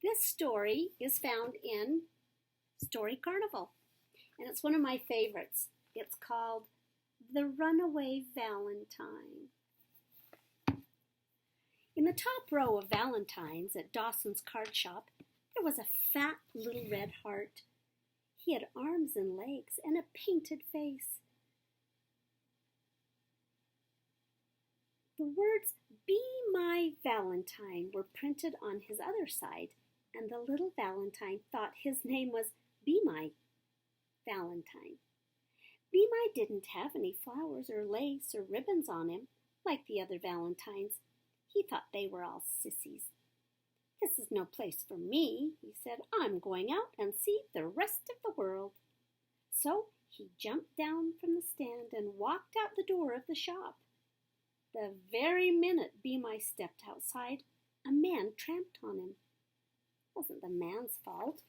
This story is found in Story Carnival, and it's one of my favorites. It's called The Runaway Valentine. In the top row of Valentines at Dawson's card shop, there was a fat little red heart. He had arms and legs and a painted face. The words, "Be my Valentine," were printed on his other side, and the little Valentine thought his name was Be My Valentine. Be My didn't have any flowers or lace or ribbons on him, like the other Valentines. He thought they were all sissies. "This is no place for me," he said. "I'm going out and see the rest of the world." So he jumped down from the stand and walked out the door of the shop. The very minute Be My stepped outside, a man tramped on him. It wasn't the man's fault.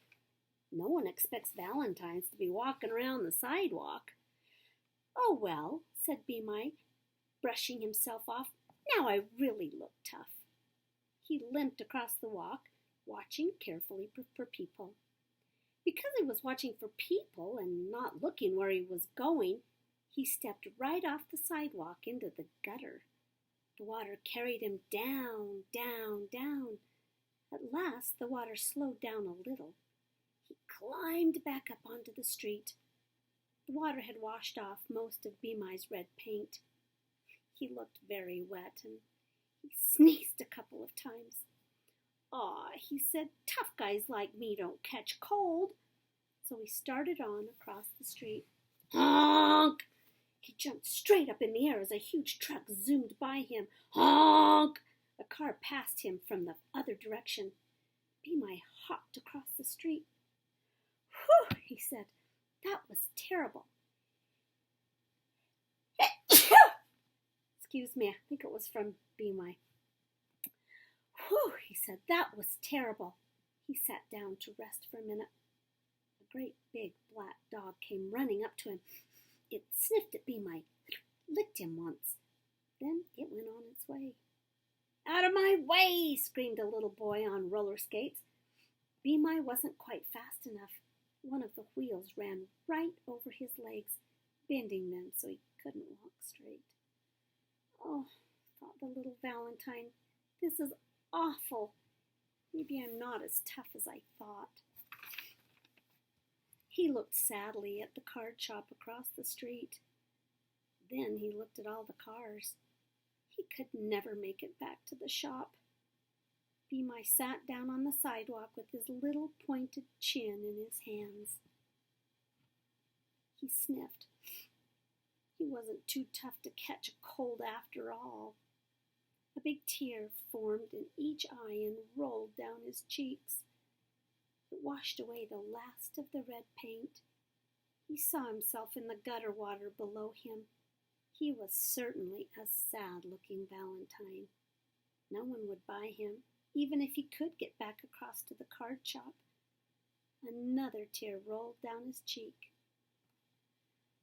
No one expects Valentines to be walking around the sidewalk. "Oh, well," said Be My, brushing himself off. "Now I really look tough." He limped across the walk, watching carefully for people. Because he was watching for people and not looking where he was going, he stepped right off the sidewalk into the gutter. The water carried him down, down, down. At last the water slowed down a little. He climbed back up onto the street. The water had washed off most of Be My's red paint. He looked very wet, and he sneezed a couple of times. "Aw," he said, "tough guys like me don't catch cold." So he started on across the street. Honk! He jumped straight up in the air as a huge truck zoomed by him. Honk! A car passed him from the other direction. Be My hopped across the street. "Whew," he said, "that was terrible." Excuse me, I think it was from Be My. "Whew," he said, "that was terrible." He sat down to rest for a minute. A great big black dog came running up to him. It sniffed at Be My, licked him once. Then it went on its way. "Out of my way!" screamed a little boy on roller skates. Be My wasn't quite fast enough. One of the wheels ran right over his legs, bending them so he couldn't walk straight. "Oh," thought the little Valentine, "this is awful. Maybe I'm not as tough as I thought." He looked sadly at the card shop across the street. Then he looked at all the cars. He could never make it back to the shop. Be My sat down on the sidewalk with his little pointed chin in his hands. He sniffed. He wasn't too tough to catch a cold after all. A big tear formed in each eye and rolled down his cheeks. It washed away the last of the red paint. He saw himself in the gutter water below him. He was certainly a sad-looking Valentine. No one would buy him, even if he could get back across to the card shop. Another tear rolled down his cheek.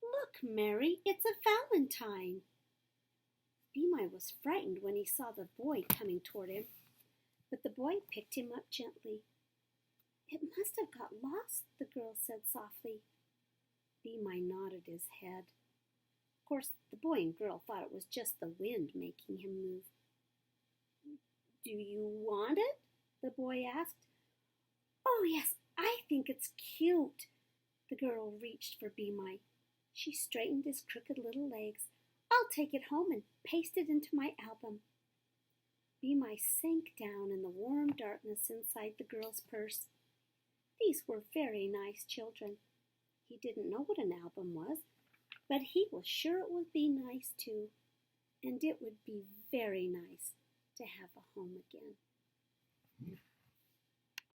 "Look, Mary, it's a Valentine." Be My was frightened when he saw the boy coming toward him, but the boy picked him up gently. "It must have got lost," the girl said softly. Be My nodded his head. Of course, the boy and girl thought it was just the wind making him move. "Do you want it?" the boy asked. "Oh, yes, I think it's cute." The girl reached for Be My. She straightened his crooked little legs. "I'll take it home and paste it into my album." Be My sank down in the warm darkness inside the girl's purse. These were very nice children. He didn't know what an album was, but he was sure it would be nice too, and it would be very nice to have a home again.